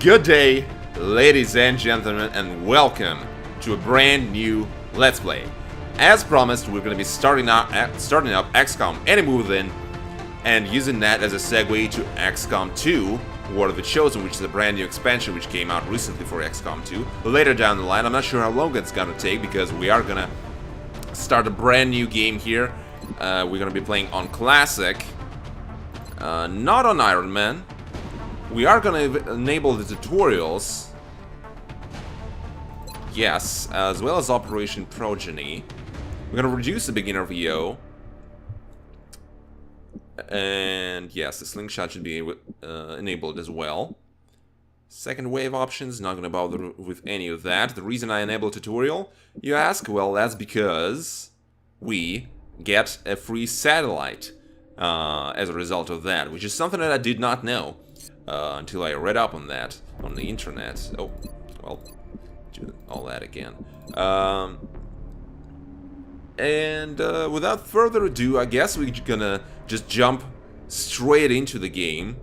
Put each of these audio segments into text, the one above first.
Good day, ladies and gentlemen, and welcome to a brand new Let's Play. As promised, we're going to be starting up XCOM Any Move In, and using that as a segue to XCOM 2, War of the Chosen, which is a brand new expansion which came out recently for XCOM 2. Later down the line, I'm not sure how long it's going to take, because we are going to start a brand new game here. We're going to be playing on Classic, not on Iron Man. We are going to enable the tutorials, yes, as well as Operation Progeny. We're going to reduce the beginner VO, and yes, the slingshot should be enabled as well. Second wave options, not going to bother with any of that. The reason I enable tutorial, you ask? Well, that's because we get a free satellite as a result of that, which is something that I did not know. Until I read up on that on the internet. Oh, well, do all that again. Without further ado, I guess we're gonna just jump straight into the game.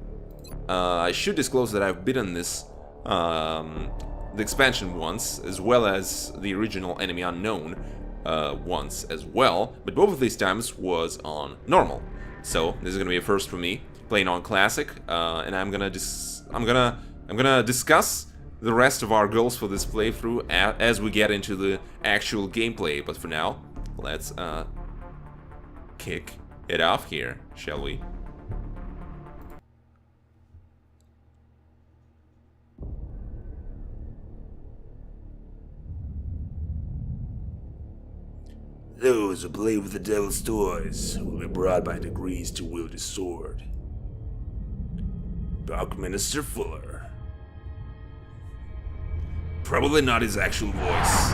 I should disclose that I've beaten this, the expansion once, as well as the original Enemy Unknown once as well, but both of these times was on normal. So this is gonna be a first for me, playing on Classic, and I'm gonna discuss the rest of our goals for this playthrough as we get into the actual gameplay. But for now, let's kick it off here, shall we? Those who play with the devil's toys will be brought by degrees to wield his sword. Buckminster Fuller. Probably not his actual voice.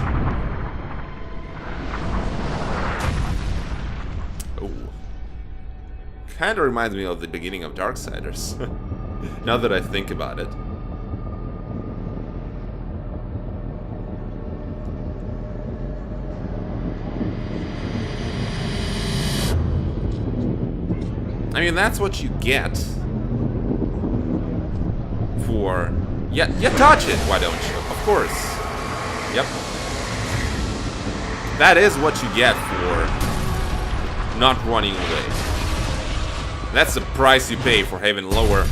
Oh. Kinda reminds me of the beginning of Darksiders. Now that I think about it. I mean, that's what you get for... Yeah, touch it, why don't you? Of course. Yep. That is what you get for not running away. That's the price you pay for having lower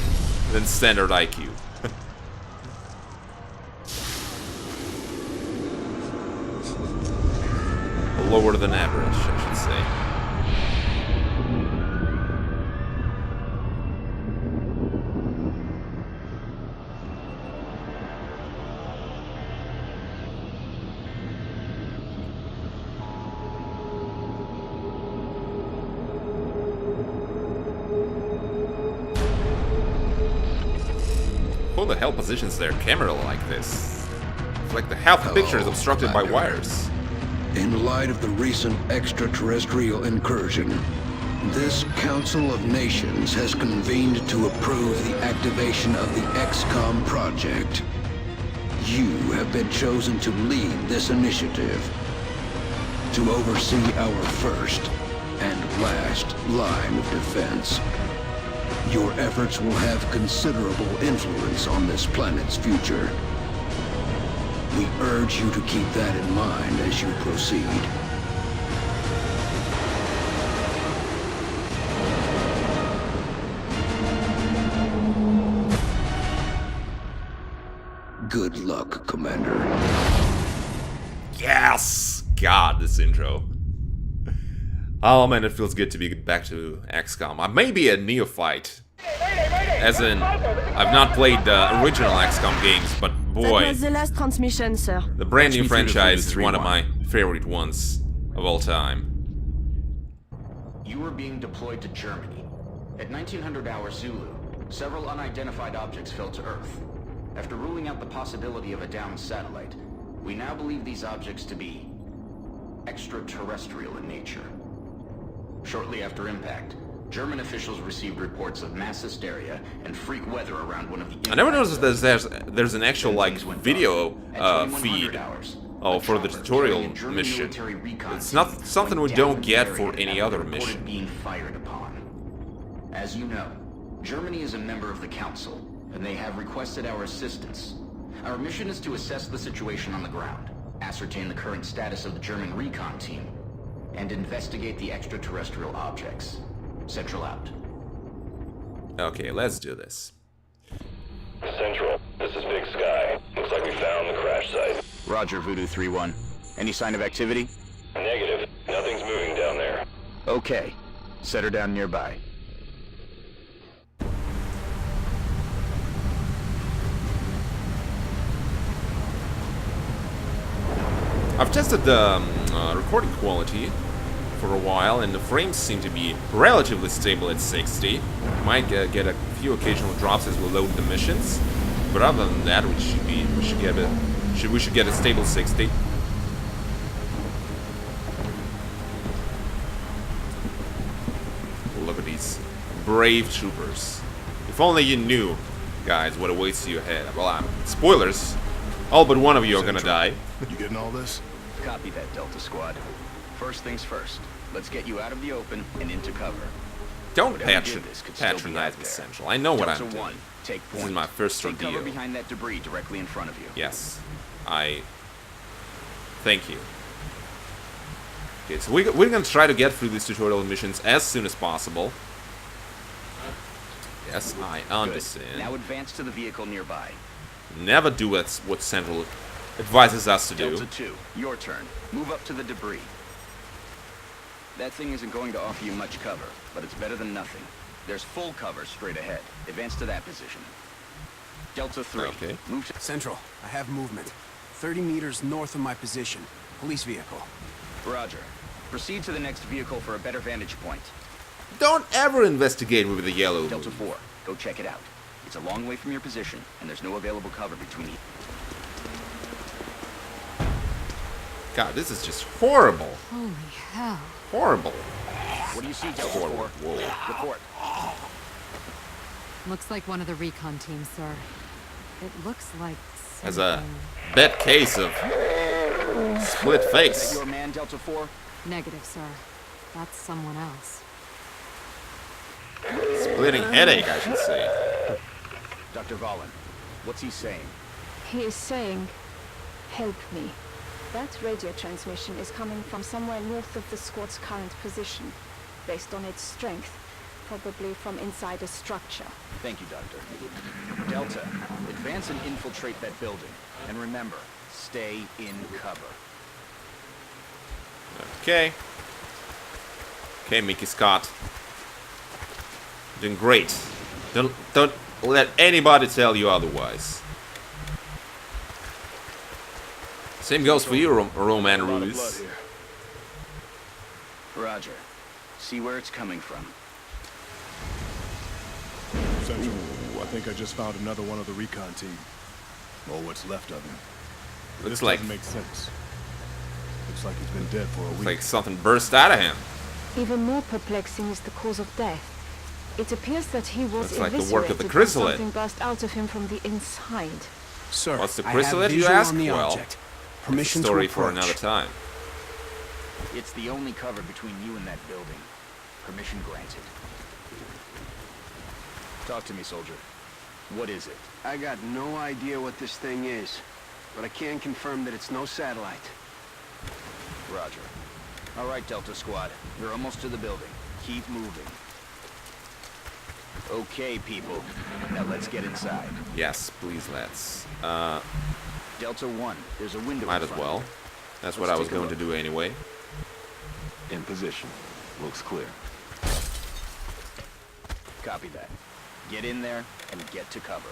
than standard IQ. Lower than average, I should say. Who the hell positions their camera like this? It's like the half the picture is obstructed by wires. In light of the recent extraterrestrial incursion, this Council of Nations has convened to approve the activation of the XCOM project. You have been chosen to lead this initiative, to oversee our first and last line of defense. Your efforts will have considerable influence on this planet's future. We urge you to keep that in mind as you proceed. Good luck, Commander. Yes! God, this intro. Oh man, it feels good to be back to XCOM. I may be a neophyte, as in, I've not played the original XCOM games, but boy, that was the last transmission, sir. The brand new franchise is one of my favorite ones of all time. You were being deployed to Germany. At 1900 hours Zulu, several unidentified objects fell to Earth. After ruling out the possibility of a downed satellite, we now believe these objects to be extraterrestrial in nature. Shortly after impact, German officials received reports of mass hysteria and freak weather around one of the... I never noticed that there's an actual, like, video feed for the tutorial mission. It's not something we don't get for any other mission. Being fired upon. As you know, Germany is a member of the Council, and they have requested our assistance. Our mission is to assess the situation on the ground, ascertain the current status of the German recon team, and investigate the extraterrestrial objects. Central out. Okay, let's do this. Central, this is Big Sky. Looks like we found the crash site. Roger, Voodoo 3-1. Any sign of activity? Negative. Nothing's moving down there. Okay. Set her down nearby. I've tested the recording quality for a while, and the frames seem to be relatively stable at 60. Might get a few occasional drops as we load the missions, but other than that, we should get a stable 60. Look at these brave troopers. If only you knew, guys, what awaits you ahead. Well, spoilers. All but one of you are gonna die. You getting all this? Copy that, Delta Squad. First things first. Let's get you out of the open and into cover. Don't Whatever did this could still be patronize out me, there. Central. I know what I'm Delta doing. 1, take point. This is my first Take cover ordeal. behind that debris directly in front of you. Yes, thank you. Okay, so we're gonna try to get through these tutorial missions as soon as possible. Yes, I Good. understand. Now advance to the vehicle nearby. Never do what Central advises us to do. Delta 2, your turn. Move up to the debris. That thing isn't going to offer you much cover, but it's better than nothing. There's full cover straight ahead. Advance to that position. Delta 3, Okay. move to... Central, I have movement. 30 meters north of my position. Police vehicle. Roger. Proceed to the next vehicle for a better vantage point. Don't ever investigate with the yellow. Delta 4, go check it out. It's a long way from your position, and there's no available cover between you. God, this is just horrible. Holy hell. Horrible. What do you see, Delta 4? Whoa. Report. Looks like one of the recon teams, sir. It looks like As a something... bad case of split Is that face. your man, Delta 4? Negative, sir. That's someone else. Splitting headache, I should say. Dr. Valen, what's he saying? He is saying, help me. That radio transmission is coming from somewhere north of the squad's current position. Based on its strength, probably from inside a structure. Thank you, Doctor. Delta, advance and infiltrate that building. And remember, stay in cover. Okay. Okay, Mickey Scott. Doing great. Don't let anybody tell you otherwise. Same goes for you, Roman A lot of blood Ruiz. here. Roger. See where it's coming from. Central, I think I just found another one of the recon team. Or what's left of him. Looks This like doesn't make sense. Looks like he's been dead for a week. something burst out of him. Even more perplexing is the cause of death. It appears that he was Looks like the work of the eviscerated when chrysalid. something burst out of him from the inside. Sir, What's the I chrysalid, have you visual ask? on the Well, object. Permission Story to for approach. another time. It's the only cover between you and that building. Permission granted. Talk to me, soldier. What is it? I got no idea what this thing is, but I can confirm that it's no satellite. Roger. All right, Delta Squad. You're almost to the building. Keep moving. Okay, people. Now let's get inside. Yes, please, let's. Delta 1, there's a window Might in as front. well. That's what Let's I was take a going to look. do anyway. In position. Looks clear. Copy that. Get in there and get to cover.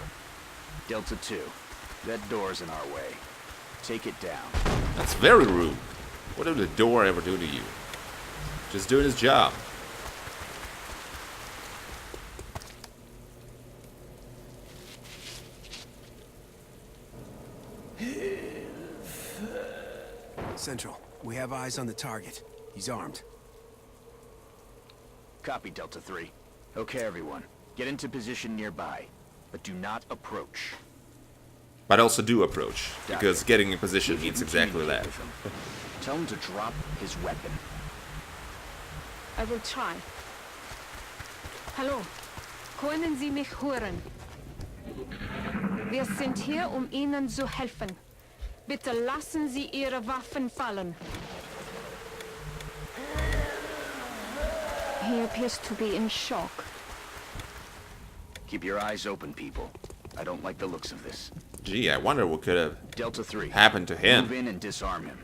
Delta 2, that door's in our way. Take it down. That's very rude. What did the door ever do to you? Just doing his job. Central, we have eyes on the target. He's armed. Copy, Delta 3. Okay, everyone. Get into position nearby, but do not approach. But also do approach, because getting in position If you means can exactly that. communicate with him, tell him to drop his weapon. I will try. Hallo. Können Sie mich hören? Wir sind hier, Ihnen zu helfen. Bitte lassen Sie Ihre Waffen fallen. He appears to be in shock. Keep your eyes open, people. I don't like the looks of this. Gee, I wonder what could have Delta 3. happened to him. Move in and disarm him.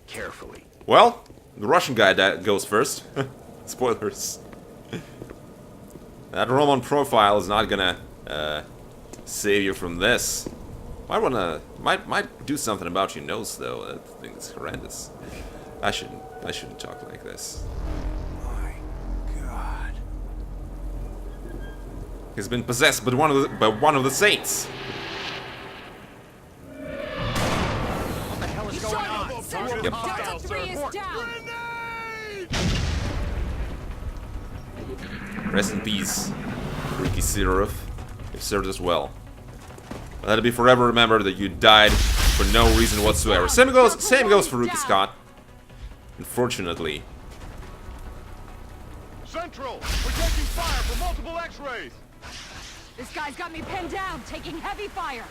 Carefully. Well, the Russian guy that goes first. Spoilers. That Roman profile is not gonna save you from this. Might do something about your nose though. That thing's horrendous. I shouldn't talk like this. My God. He's been possessed by one of the saints. What the hell is going on? Yep. Delta 3 is down! Rest in peace, Ricky Sidorov. You've served us well. Let it be forever remembered that you died for no reason whatsoever. Same goes for Rookie Scott. Unfortunately. Central! We're taking fire from multiple X-rays! This guy's got me pinned down, taking heavy fire.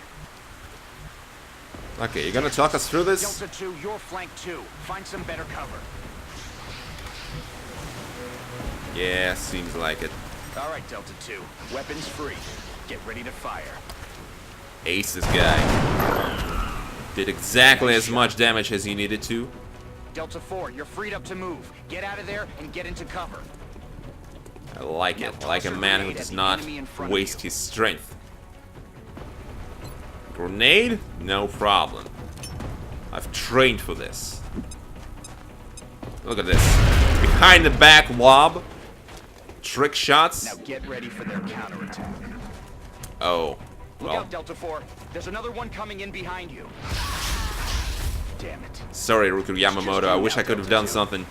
Okay, you're gonna talk us through this? Delta 2, you're flank 2. Find some better cover. Yeah, seems like it. Alright, Delta 2. Weapons free. Get ready to fire. Ace this guy. Did exactly as much damage as he needed to. Delta 4, you're freed up to move. Get out of there and get into cover. I like it. I like a man who does not waste his strength. Grenade? No problem. I've trained for this. Look at this. Behind the back lob. Trick shots. Now get ready for their counterattack. Oh. Look Well. out, Delta 4. There's another one coming in behind you. Damn it. Sorry, Ruku Yamamoto. I wish I could have done something.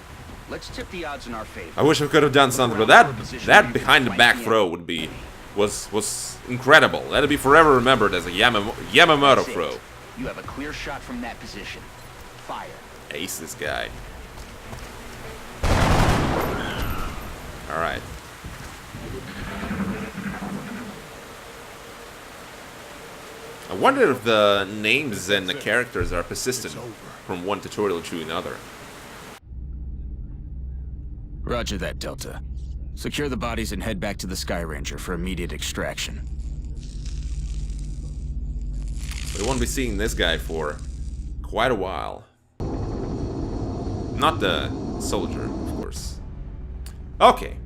Let's tip the odds in our favor. I wish I could have done something, but that behind the back throw would be was incredible. That'll be forever remembered as a Yamamoto throw. You have a clear shot from that position. Fire. Ace this guy. Alright. I wonder if the names and the characters are persistent from one tutorial to another. Roger that, Delta. Secure the bodies and head back to the Sky Ranger for immediate extraction. We won't be seeing this guy for quite a while. Not the soldier, of course. Okay.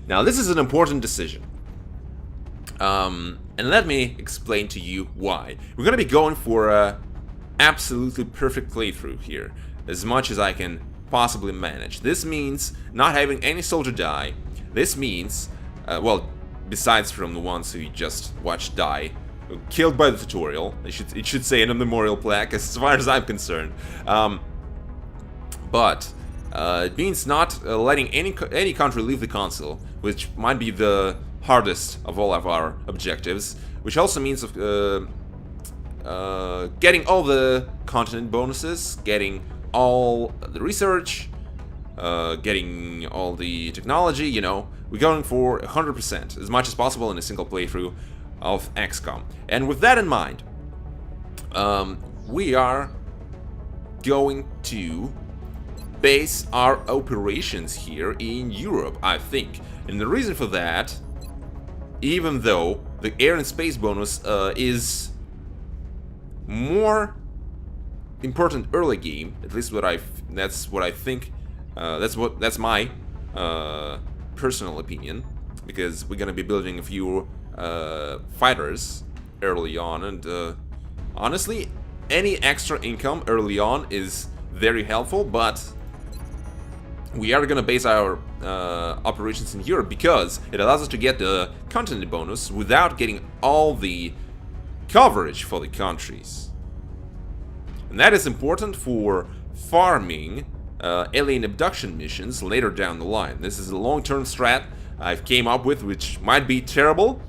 Now this is an important decision. And let me explain to you why. We're gonna be going for a absolutely perfect playthrough here, as much as I can possibly manage. This means not having any soldier die. This means, well, besides from the ones who you just watched die, killed by the tutorial. It should say in a memorial plaque, as far as I'm concerned. But it means not letting any country leave the console, which might be the hardest of all of our objectives. Which also means getting all the continent bonuses, getting all the research, getting all the technology, you know. We're going for 100%, as much as possible in a single playthrough of XCOM. And with that in mind, we are going to base our operations here in Europe, I think. And the reason for that, even though the air and space bonus is more important early game, at least that's what I think. That's my personal opinion, because we're gonna be building a few fighters early on, and honestly, any extra income early on is very helpful. But we are gonna base our operations in Europe because it allows us to get the continent bonus without getting all the coverage for the countries. And that is important for farming alien abduction missions later down the line. This is a long-term strat I've came up with, which might be terrible,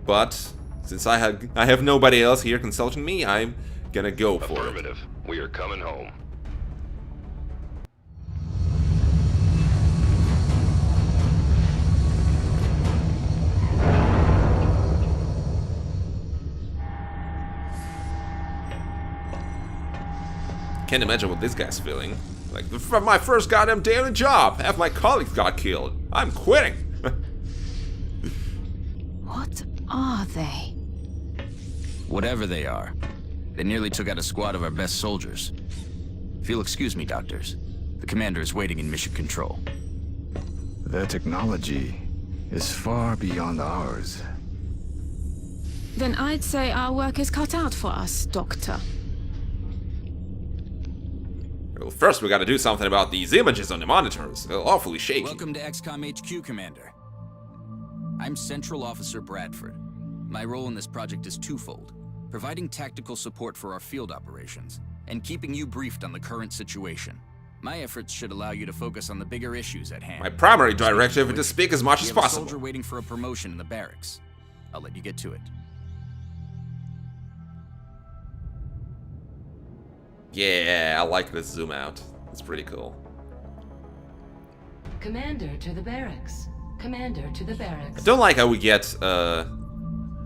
but since I have nobody else here consulting me, I'm gonna go for it. Affirmative. We are coming home. can't imagine what this guy's feeling. Like, from my first goddamn daily job, half my colleagues got killed. I'm quitting. What are they? Whatever they are, they nearly took out a squad of our best soldiers. If you'll excuse me, doctors, the commander is waiting in mission control. Their technology is far beyond ours. Then I'd say our work is cut out for us, Doctor. Well, first we gotta do something about these images on the monitors. They're awfully shaky. Welcome to XCOM HQ, Commander. I'm Central Officer Bradford. My role in this project is twofold: providing tactical support for our field operations, and keeping you briefed on the current situation. My efforts should allow you to focus on the bigger issues at hand. My primary directive is to speak as much as We have a possible. soldier waiting for a promotion in the barracks. I'll let you get to it. Yeah, I like this zoom out. It's pretty cool. Commander to the barracks. Commander to the barracks. I don't like how we get,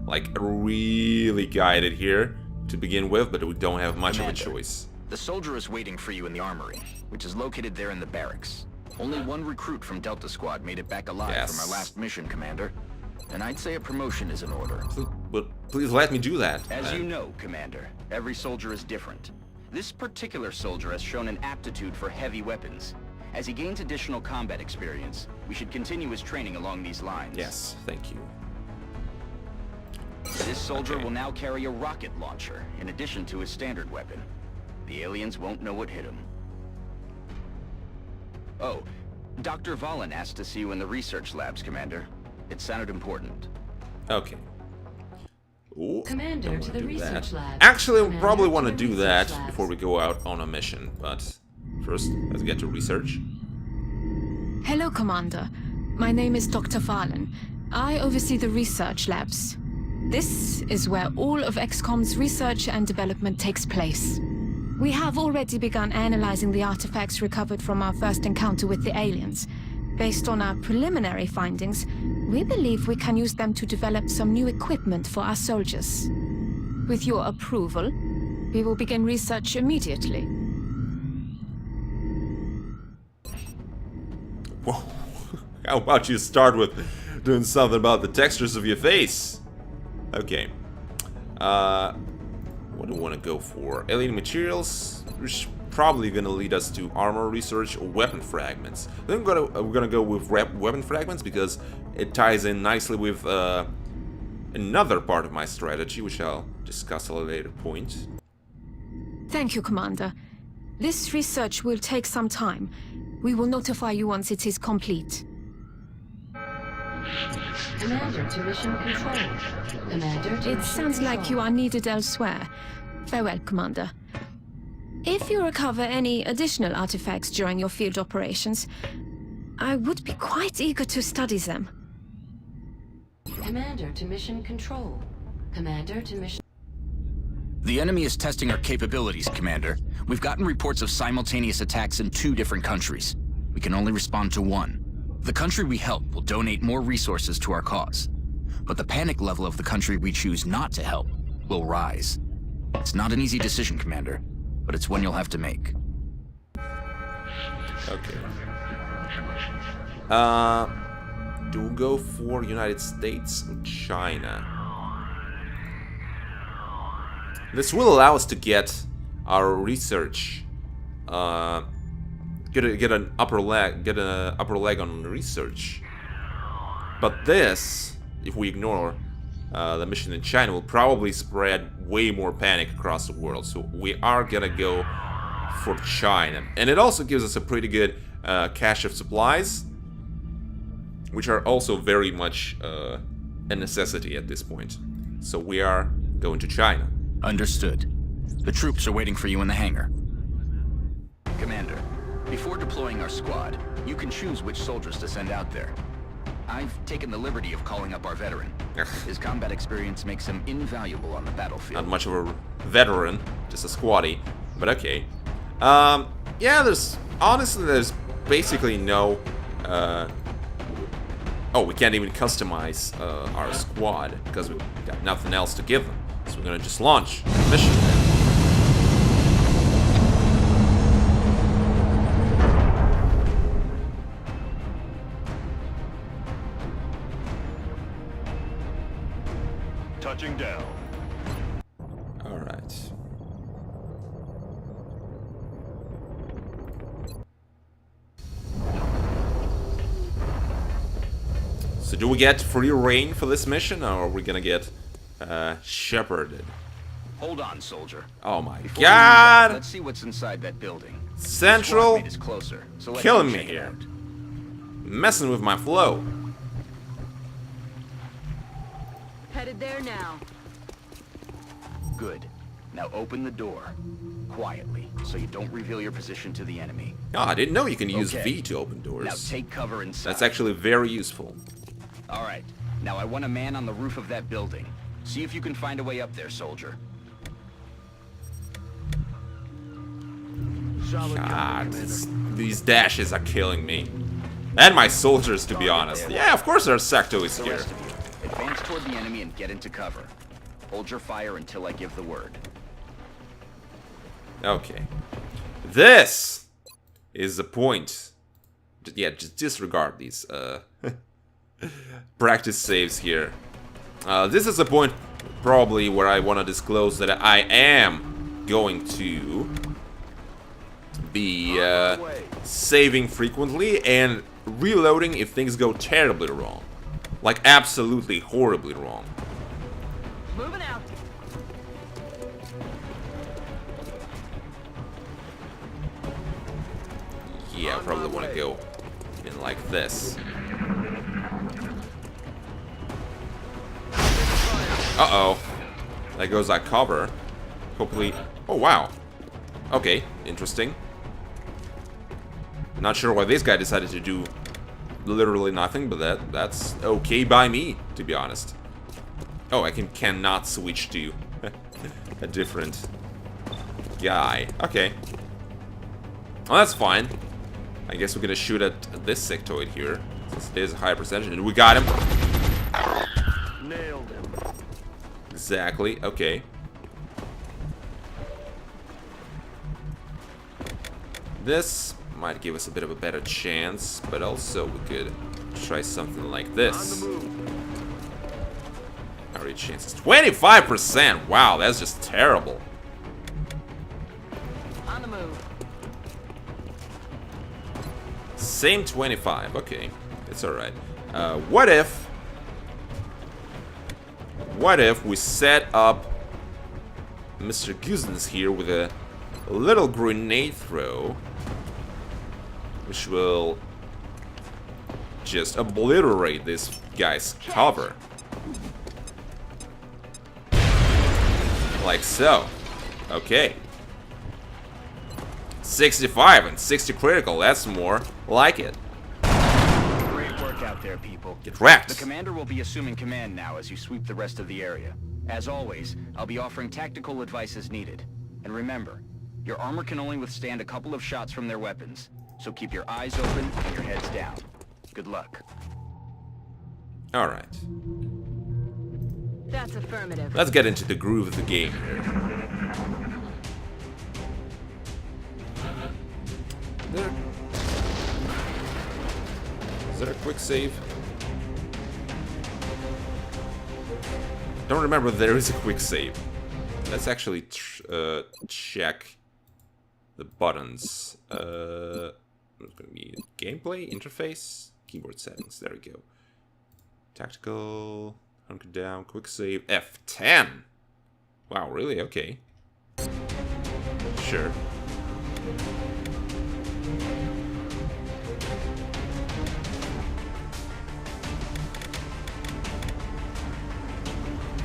like, really guided here to begin with, but we don't have much Commander, of a choice. The soldier is waiting for you in the armory, which is located there in the barracks. Only one recruit from Delta Squad made it back alive from our last mission, Commander. And I'd say a promotion is in order. But please let me do that. As you know, Commander, every soldier is different. This particular soldier has shown an aptitude for heavy weapons. As he gains additional combat experience, we should continue his training along these lines. Yes, thank you. This soldier will now carry a rocket launcher, in addition to his standard weapon. The aliens won't know what hit him. Oh, Dr. Valen asked to see you in the research labs, Commander. It sounded important. Okay. Ooh, Commander to the research lab. Actually, we Commander probably to want to the do research that labs. before we go out on a mission, but first, let's get to research. Hello, Commander. My name is Dr. Valen. I oversee the research labs. This is where all of XCOM's research and development takes place. We have already begun analyzing the artifacts recovered from our first encounter with the aliens. Based on our preliminary findings, we believe we can use them to develop some new equipment for our soldiers. With your approval, we will begin research immediately. Whoa. How about you start with doing something about the textures of your face? Okay. What do we want to go for? Alien materials, which probably gonna lead us to armor research or weapon fragments. Then we're gonna go with weapon fragments because it ties in nicely with another part of my strategy, which I'll discuss at a later point. Thank you, Commander. This research will take some time. We will notify you once it is complete. Commander to mission control. Commander to It mission sounds like control. you are needed elsewhere. Farewell, Commander. If you recover any additional artifacts during your field operations, I would be quite eager to study them. Commander to mission control. Commander to mission... The enemy is testing our capabilities, Commander. We've gotten reports of simultaneous attacks in 2 different countries. We can only respond to one. The country we help will donate more resources to our cause. But the panic level of the country we choose not to help will rise. It's not an easy decision, Commander, but it's one you'll have to make. Okay. Do we go for United States or China? This will allow us to get our research, get an upper leg on research. But this, if we ignore the mission in China, will probably spread way more panic across the world. So we are gonna go for China, and it also gives us a pretty good cache of supplies, which are also very much a necessity at this point. So we are going to China. Understood. The troops are waiting for you in the hangar. Commander, before deploying our squad, you can choose which soldiers to send out there. I've taken the liberty of calling up our veteran. His combat experience makes him invaluable on the battlefield. Not much of a veteran, just a squatty, but okay. Yeah, there's basically no, oh, we can't even customize our squad because we've got nothing else to give them. So we're gonna just launch the mission. touching down. Alright. So do we get free reign for this mission, or are we gonna get shepherded? Hold on, soldier. Oh my Before god! let's see what's inside that building. Central Is closer, so let's killing me check it here. out. Messing with my flow. Headed there now. Good. Now open the door. Quietly, so you don't reveal your position to the enemy. Oh, I didn't know you can use Okay. V to open doors. Now take cover inside. That's actually very useful. Alright. Now I want a man on the roof of that building. See if you can find a way up there, soldier. God, these dashes are killing me. And my soldiers, to be honest. Yeah, of course there's sectoids The here. rest of you, advance toward the enemy and get into cover. Hold your fire until I give the word. Okay. This is the point. Yeah, just disregard these practice saves here. This is the point probably where I want to disclose that I am going to be saving frequently and reloading if things go terribly wrong. Like absolutely horribly wrong. Moving out. Yeah, I probably want to go in like this. Uh-oh. There goes that cover. Hopefully... Oh, wow. Okay, interesting. Not sure why this guy decided to do literally nothing, but that's okay by me, to be honest. Oh, I cannot switch to a different guy. Okay. Oh, that's fine. I guess we're gonna shoot at this sectoid here, since it is a high percentage, and we got him. Nailed him. Exactly. Okay. This might give us a bit of a better chance, but also we could try something like this. Our chances 25%. Wow, that's just terrible. On the move. Same 25. Okay, it's all right. What if we set up Mr. Goosens here with a little grenade throw, which will just obliterate this guy's cover. Like so. Okay. 65 and 60 critical, that's more like it. Great work out there, people. Get wrecked. The commander will be assuming command now as you sweep the rest of the area. As always, I'll be offering tactical advice as needed. And remember, your armor can only withstand a couple of shots from their weapons, so keep your eyes open and your heads down. Good luck. Alright. That's affirmative. Let's get into the groove of the game here. Is there a quick save? Don't remember if there is a quick save. Let's actually check the buttons. What's going to be gameplay, interface, keyboard settings. There we go. Tactical, hunker down, quick save, F10. Wow, really? Okay. Sure.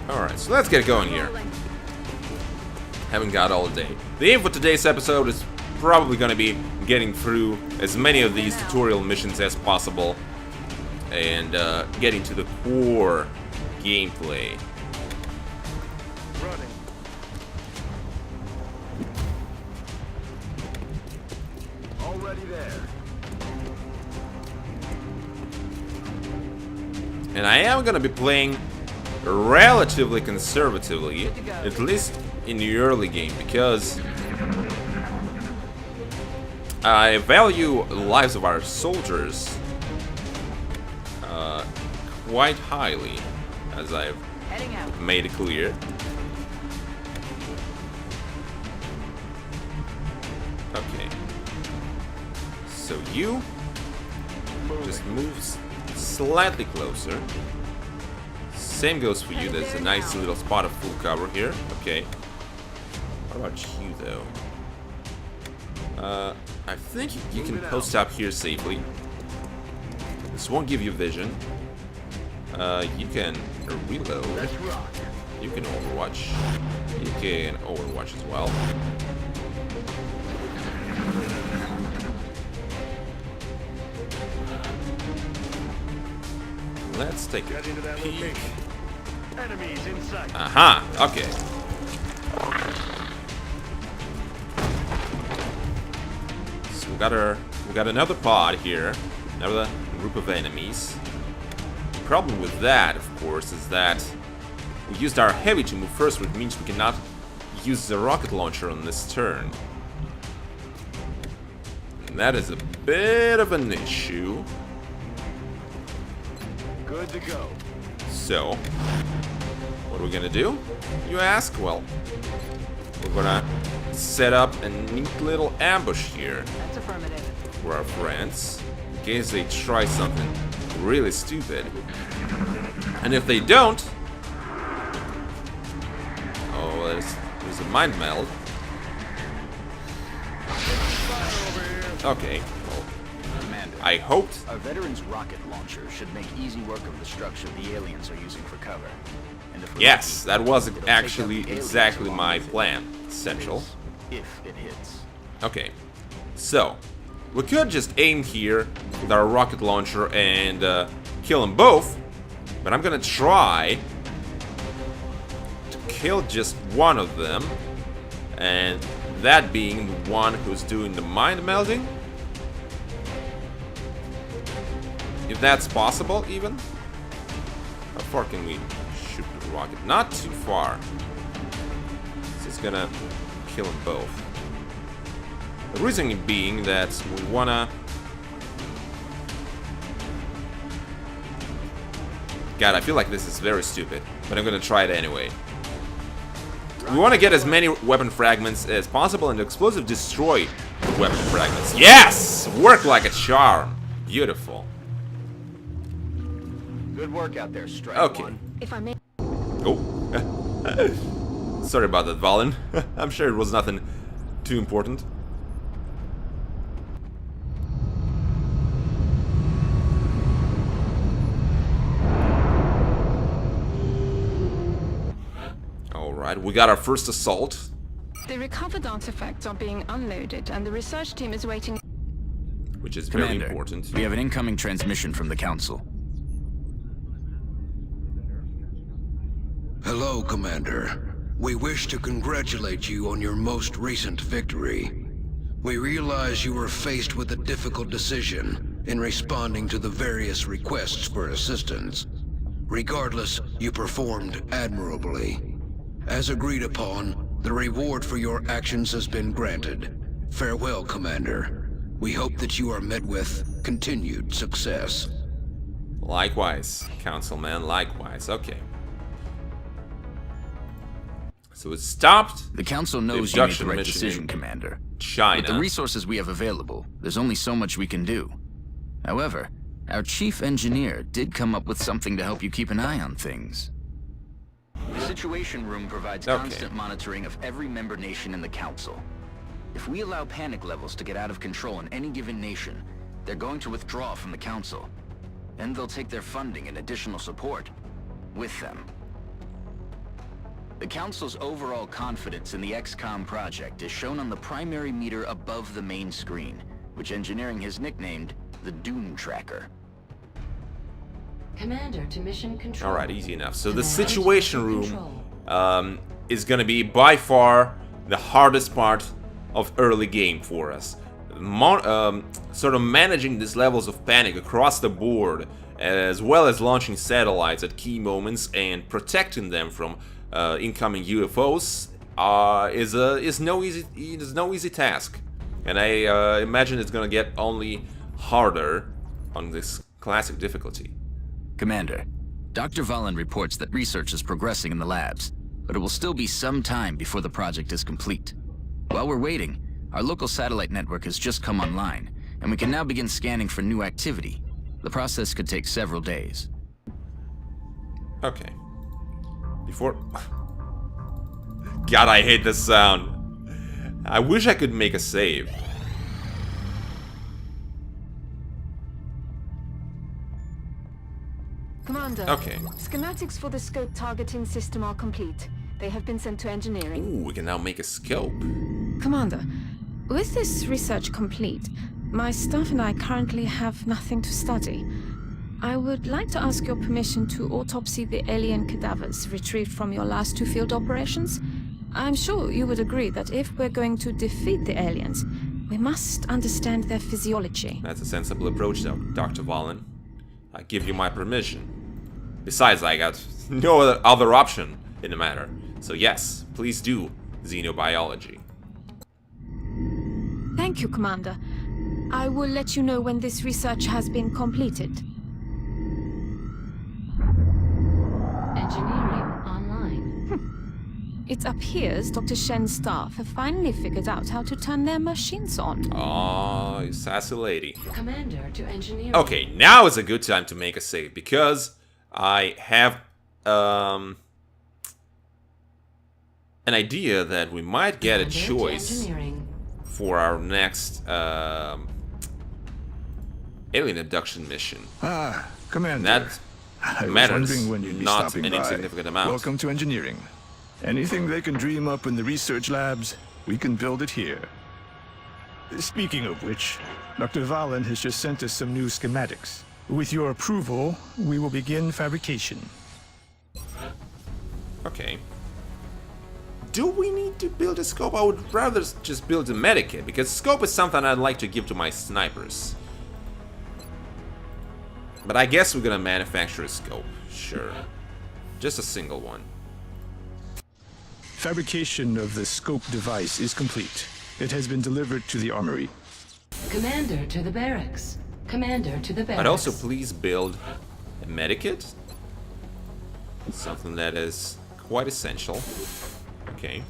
Alright, so let's get going here. Haven't got all day. The aim for today's episode is probably gonna be getting through as many of these tutorial missions as possible and getting to the core gameplay. Running. Already there. And I am gonna be playing relatively conservatively, at least in the early game, because I value the lives of our soldiers quite highly, as I've made it clear. Okay. So you just move slightly closer. Same goes for you. There's a nice little spot of full cover here. Okay. What about you, though? I think you can post up here safely. This won't give you vision. You can reload. You can overwatch. You can overwatch as well. Let's take a peek. Enemies in sight. Aha, okay. So we got another pod here, another group of enemies. The problem with that, of course, is that we used our heavy to move first, which means we cannot use the rocket launcher on this turn. And that is a bit of an issue. Good to go. So, what are we gonna do, you ask? Well, we're gonna set up a neat little ambush here for our friends, in case they try something really stupid. And if they don't, oh, there's a mind meld. Okay, well, Commander, I hoped. our veteran's rocket launcher should make easy work of the structure the aliens are using for cover. And if we're Yes, lucky, that was it'll take actually out the aliens exactly along my with it. plan, Central. If it hits. Okay, so we could just aim here with our rocket launcher and kill them both, but I'm gonna try to kill just one of them, and that being the one who's doing the mind melding. If that's possible, even. How far can we shoot the rocket? Not too far. So it's gonna kill them both. The reason being that we wanna... God, I feel like this is very stupid, but I'm gonna try it anyway. We want to get as many weapon fragments as possible and explosive destroy the weapon fragments. Yes! Work like a charm. Beautiful. Good work out there, Strike Okay. One. If I may. Oh. Sorry about that, Valen. I'm sure it was nothing too important. Alright, we got our first assault. The recovered artifacts are being unloaded, and the research team is waiting. Which is very Commander, important. we have an incoming transmission from the Council. Hello, Commander. We wish to congratulate you on your most recent victory. We realize you were faced with a difficult decision in responding to the various requests for assistance. Regardless, you performed admirably. As agreed upon, the reward for your actions has been granted. Farewell, Commander. We hope that you are met with continued success. Likewise, Councilman, likewise. Okay. So it stopped. The Council knows you made the right decision, Commander. China. With the resources we have available, there's only so much we can do. However, our chief engineer did come up with something to help you keep an eye on things. The Situation Room provides constant monitoring of every member nation in the Council. If we allow panic levels to get out of control in any given nation, they're going to withdraw from the Council. Then they'll take their funding and additional support with them. The Council's overall confidence in the XCOM project is shown on the primary meter above the main screen, which engineering has nicknamed the Doom Tracker. Commander to mission control. Alright, easy enough. So the Situation Room is gonna be by far the hardest part of early game for us. Sort of managing these levels of panic across the board, as well as launching satellites at key moments and protecting them from incoming UFOs is no easy task, and I imagine it's gonna get only harder on this classic difficulty. Commander, Dr. Valen reports that research is progressing in the labs, but it will still be some time before the project is complete. While we're waiting, our local satellite network has just come online, and we can now begin scanning for new activity. The process could take several days. Okay. Before... God, I hate this sound. I wish I could make a save. Commander, okay. Schematics for the scope targeting system are complete. They have been sent to engineering. Ooh, we can now make a scope. Commander, with this research complete, my staff and I currently have nothing to study. I would like to ask your permission to autopsy the alien cadavers retrieved from your last 2 field operations. I'm sure you would agree that if we're going to defeat the aliens, we must understand their physiology. That's a sensible approach, though, Dr. Valen. I give you my permission. Besides, I got no other option in the matter. So yes, please do xenobiology. Thank you, Commander. I will let you know when this research has been completed. Engineering online. It appears Dr. Shen's staff have finally figured out how to turn their machines on. Oh, you sassy lady. Commander to engineering. Okay, now is a good time to make a save, because I have an idea that we might get a choice for our next alien abduction mission. Ah, Commander. That I was matters wondering when you'd be not stopping an by. insignificant amount. Welcome to engineering. Anything they can dream up in the research labs, we can build it here. Speaking of which, Dr. Valen has just sent us some new schematics. With your approval, we will begin fabrication. Okay. Do we need to build a scope? I would rather just build a medikit, because scope is something I'd like to give to my snipers. But I guess we're gonna manufacture a scope. Sure. Just a single one. Fabrication of the scope device is complete. It has been delivered to the armory. Commander to the barracks. Commander to the barracks. But also please build a medikit. Something that is quite essential. Okay.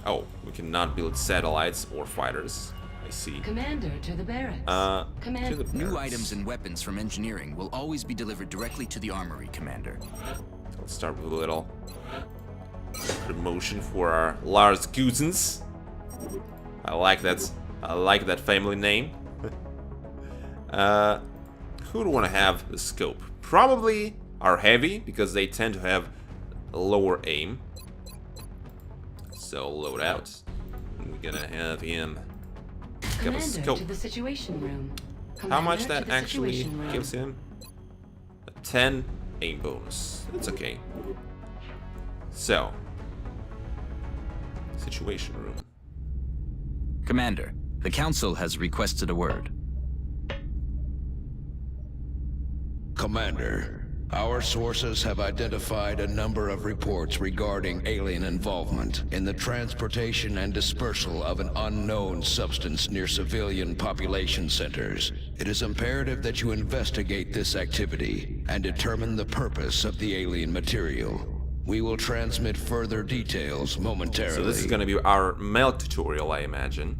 Oh, we cannot build satellites or fighters. I see. Commander to the barracks. To the barracks. New items and weapons from engineering will always be delivered directly to the armory, Commander. Let's start with a little promotion for our Lars Gusens. I like that family name. Who do want to have the scope? Probably our heavy, because they tend to have a lower aim. So load out. And we're gonna have him get a scope. To the situation room. How much that actually gives him? A 10 aim bonus. That's okay. So, situation room. Commander, the Council has requested a word. Commander, our sources have identified a number of reports regarding alien involvement in the transportation and dispersal of an unknown substance near civilian population centers. It is imperative that you investigate this activity and determine the purpose of the alien material. We will transmit further details momentarily. So this is going to be our melt tutorial, I imagine.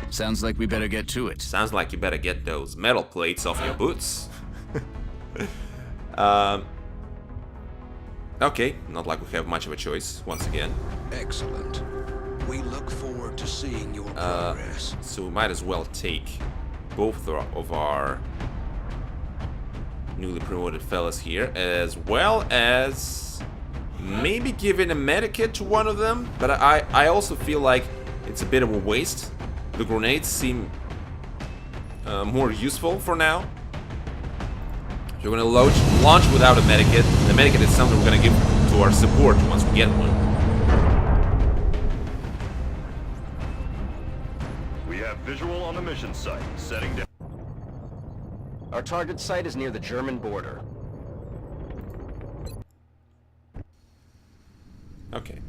Sounds like we better get to it. Sounds like you better get those metal plates off your boots. Okay, not like we have much of a choice, once again. Excellent. We look forward to seeing your progress. So we might as well take both of our newly promoted fellas here, as well as maybe giving a medikit to one of them. But I also feel like it's a bit of a waste. The grenades seem more useful for now. So we're gonna launch without a medikit. The medikit is something we're gonna give to our support once we get one. We have visual on the mission site. Setting down. Our target site is near the German border. Okay.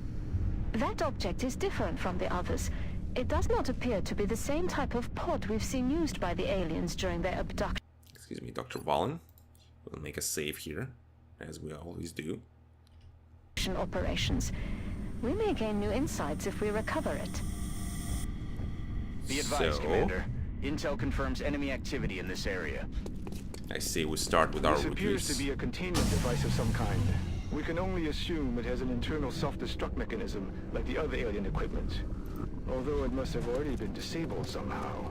That object is different from the others. It does not appear to be the same type of pod we've seen used by the aliens during their abduction. excuse me, Dr. Valen. We'll make a save here, as we always do. Operations. We may gain new insights if we recover it. Be advised, Commander. Intel confirms enemy activity in this area. I say we start with our This appears to be a containment device of some kind. We can only assume it has an internal self-destruct mechanism, like the other alien equipment. Although it must have already been disabled somehow.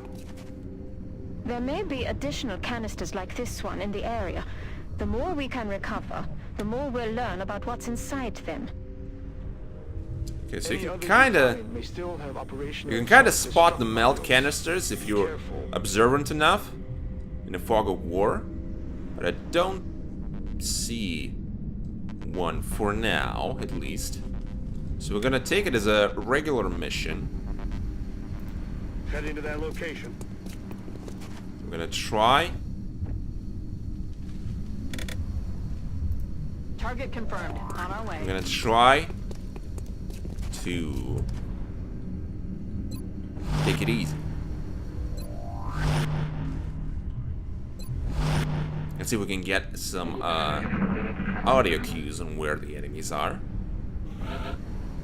There may be additional canisters like this one in the area. The more we can recover, the more we'll learn about what's inside them. Okay, so you can kinda spot the melt canisters if you're observant enough in a fog of war, but I don't see one for now, at least. So we're gonna take it as a regular mission. Heading to that location. We're gonna try. Target confirmed. On our way. We're gonna try to take it easy. Let's see if we can get some audio cues on where the enemies are.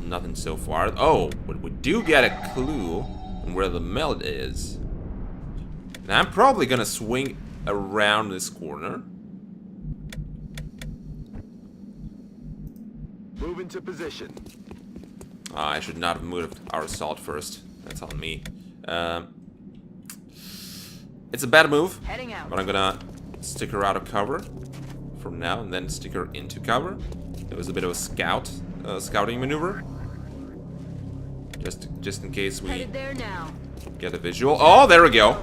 Nothing so far. Oh, but we do get a clue on where the melt is. And I'm probably gonna swing around this corner. Move into position. I should not have moved our assault first. That's on me. It's a bad move, but I'm gonna stick her out of cover for now, and then stick her into cover. It was a bit of a scouting maneuver, just in case we get a visual. Oh, there we go.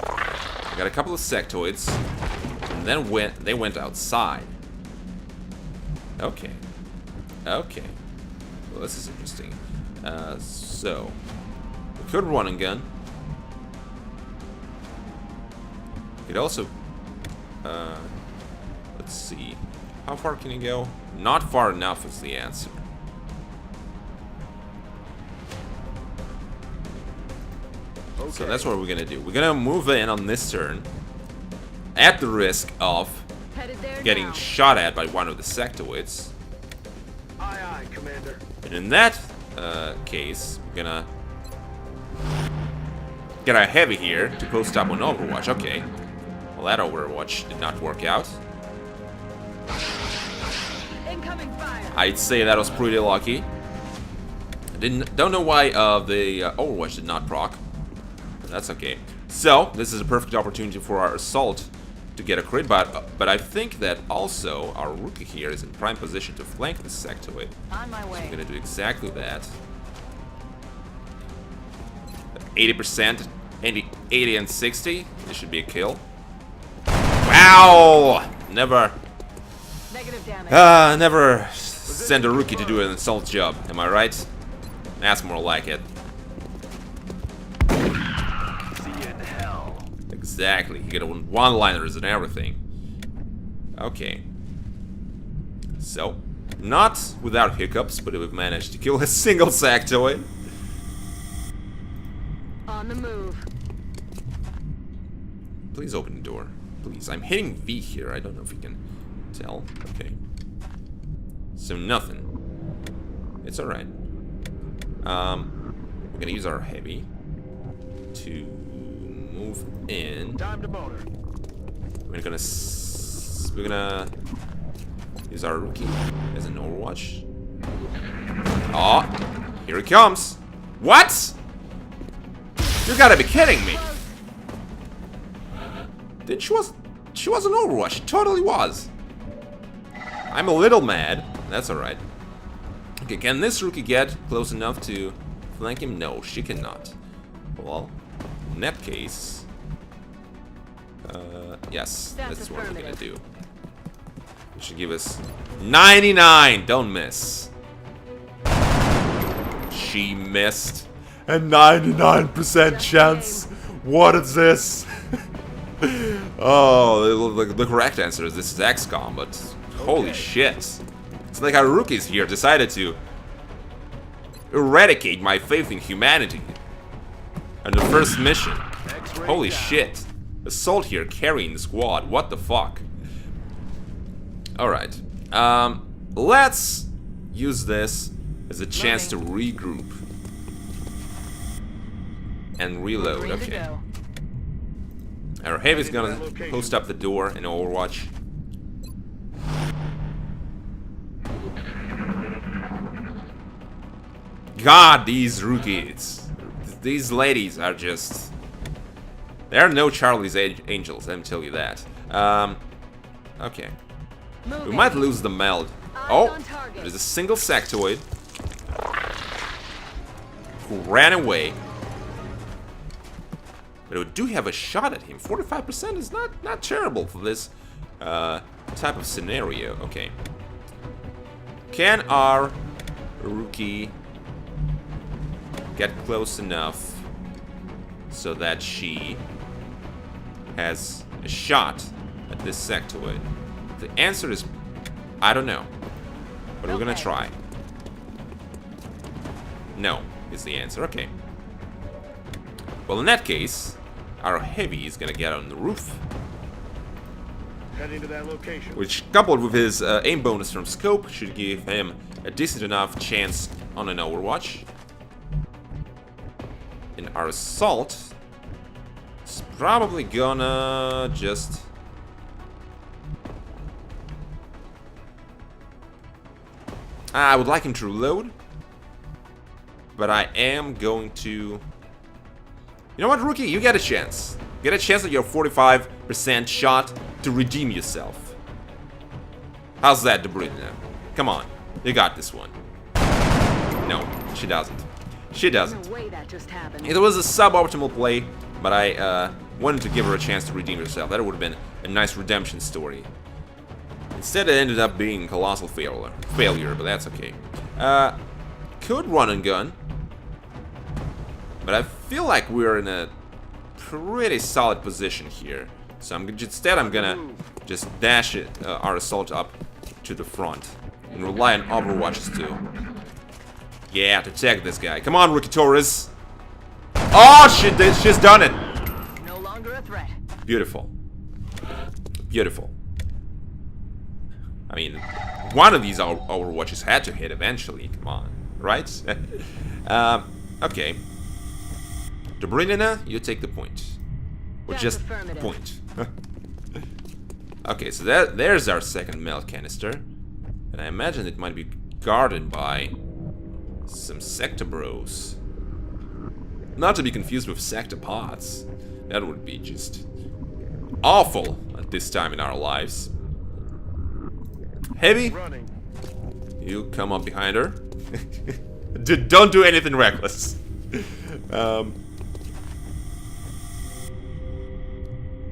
I got a couple of sectoids, and then they went outside. Okay. Okay. Well, this is interesting. So we could run and gun. We could also let's see. How far can you go? Not far enough is the answer. Okay. So that's what we're gonna do. We're gonna move in on this turn at the risk of getting shot at by one of the sectoids. Aye, aye, Commander. And in that case, we're gonna get a heavy here to post up on Overwatch. Okay. Well, that Overwatch did not work out. Incoming fire. I'd say that was pretty lucky. Don't know why the Overwatch did not proc. That's okay. So this is a perfect opportunity for our assault to get a crit, but I think that also our rookie here is in prime position to flank this sectoid. On my way. So I'm gonna do exactly that. 80%, 80 and 60. This should be a kill. Wow! Never send a rookie to do an assault job. Am I right? That's more like it. Exactly. You get one-liners and everything. Okay. So, not without hiccups, but we've managed to kill a single sectoid. On the move. Please open the door. Please. I'm hitting V here. I don't know if you can tell. Okay. So nothing. It's alright. We're gonna use our heavy to move in. Time to motor. We're gonna use our rookie as an Overwatch. Oh, here he comes. What? You gotta be kidding me. She was an Overwatch. She totally was. I'm a little mad. That's alright. Okay, can this rookie get close enough to flank him? No, she cannot. Well, in that case, yes, that's what we're gonna do. It should give us 99. Don't miss. She missed. A 99% chance. What is this? Oh, the correct answer is this is XCOM, but holy shit. It's like our rookies here decided to eradicate my faith in humanity on the first mission. Holy shit. assault here carrying the squad. What the fuck? Alright. Let's use this as a chance to regroup. And reload, okay. Our heavy's gonna post up the door in Overwatch. God, these rookies. These ladies are just... They're no Charlie's Angels, let me tell you that. Okay. We might lose the meld. Oh, there's a single sectoid who ran away. But we do have a shot at him. 45% is not terrible for this type of scenario. Okay. Can our rookie get close enough so that she has a shot at this sectoid? The answer is, I don't know. But we're gonna try. No, is the answer. Okay. Well, in that case, our heavy is gonna get on the roof. Heading to that location. Which, coupled with his aim bonus from scope, should give him a decent enough chance on an Overwatch. And our assault is probably gonna just... I would like him to reload, but I am going to... You know what, rookie? You get a chance. Get a chance at your 45% shot to redeem yourself. How's that, Debrina? Come on, you got this one. No, she doesn't. She doesn't. It was a suboptimal play, but I wanted to give her a chance to redeem herself. That would have been a nice redemption story. Instead, it ended up being a colossal failure, but that's okay. Could run and gun, but I feel like we're in a pretty solid position here. So instead, I'm gonna just dash our assault up to the front and rely on Overwatches too. Yeah, to tag this guy. Come on, Rookie Torres. Oh, she's done it. No longer a threat. Beautiful. Beautiful. I mean, one of these Overwatches had to hit eventually. Come on, right? Okay. Dobrynina, you take the point. Or just point. Okay, so there's our second melt canister. And I imagine it might be guarded by some sector bros. Not to be confused with sectopods. That would be just awful at this time in our lives. Heavy, you come up behind her. Don't do anything reckless.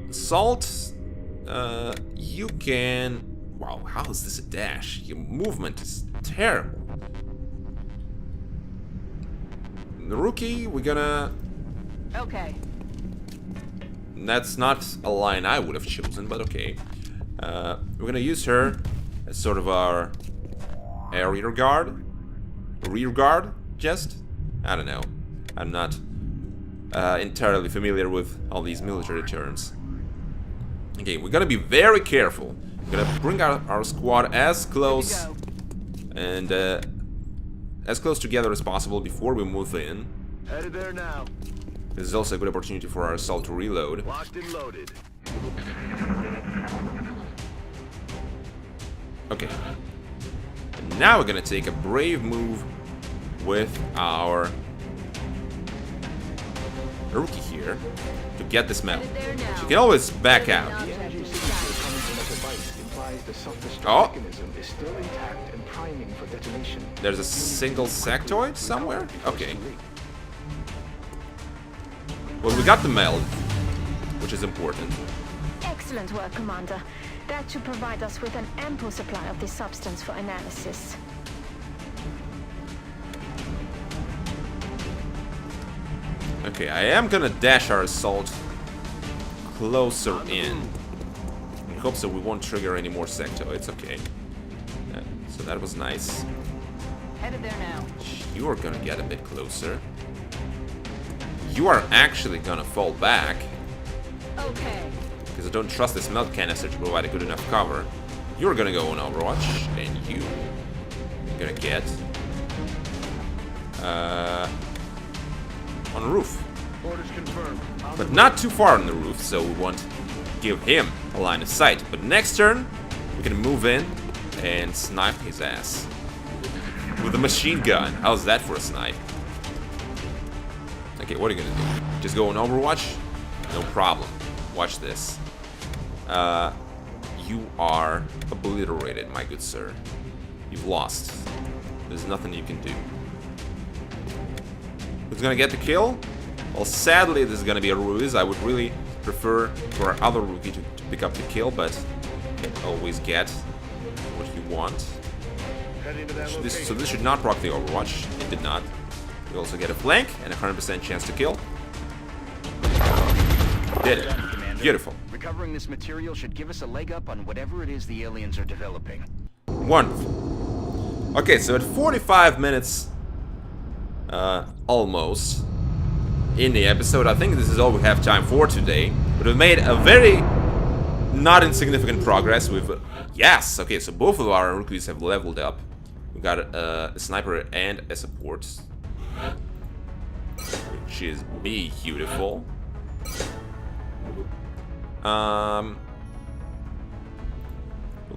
Salt, you can... Wow, how is this a dash? Your movement is terrible. The rookie, we're gonna... Okay. That's not a line I would have chosen, but okay. We're gonna use her as sort of our rear guard? Rear guard, just? I don't know. I'm not entirely familiar with all these military terms. Okay, we're gonna be very careful. We're gonna bring our squad as close and as close together as possible before we move in. Headed there now. This is also a good opportunity for our assault to reload. Locked and loaded. Okay. And now we're gonna take a brave move with our rookie here to get this medal. She can always back out. Oh! There's a single sectoid somewhere? Okay. Well, we got the meld, which is important. Excellent work, Commander. That should provide us with an ample supply of this substance for analysis. Okay, I am gonna dash our assault closer in hopes that we won't trigger any more sectoids. Okay. So that was nice. Headed there now. You are gonna get a bit closer. You are actually gonna fall back. Okay. Because I don't trust this melt canister to provide a good enough cover. You're gonna go on Overwatch, and you're gonna get on the roof. Orders confirmed. But not too far on the roof, so we won't give him a line of sight. But next turn, we can move in and snipe his ass with a machine gun. How's that for a snipe? Okay, what are you gonna do? Just go on Overwatch? No problem. Watch this. You are obliterated, my good sir. You've lost. There's nothing you can do. Who's gonna get the kill? Well, sadly, this is gonna be a ruse. I would really prefer for our other rookie to pick up the kill, but you always get what you want. So this should not proc the Overwatch. It did not. We also get a flank and a 100% chance to kill. Did it. Beautiful. Recovering this material should give us a leg up on whatever it is the aliens are developing. Wonderful. Okay, so at 45 minutes, almost, in the episode, I think this is all we have time for today. But we've made a very not insignificant progress with... yes! Okay, so both of our rookies have leveled up. We got a sniper and a support. Which is beautiful. We'll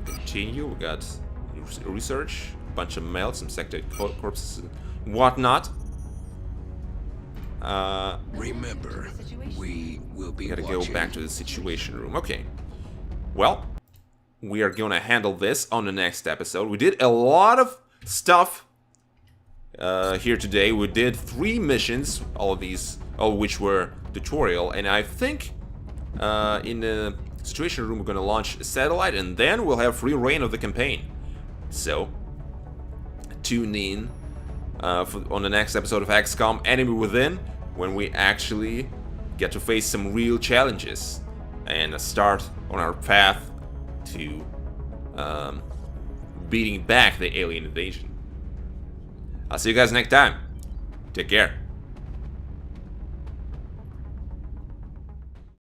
continue. We got research, a bunch of melts, some sector corpses, and whatnot. Remember, we will be gotta watching. go back to the situation room. Okay. Well, we are gonna handle this on the next episode. We did a lot of stuff here today. We did 3 missions, all of which were tutorial, and I think in the situation room we're gonna launch a satellite, and then we'll have free reign of the campaign. So tune in on the next episode of XCOM Enemy Within, when we actually get to face some real challenges and start on our path to beating back the alien invasion. I'll see you guys next time. Take care.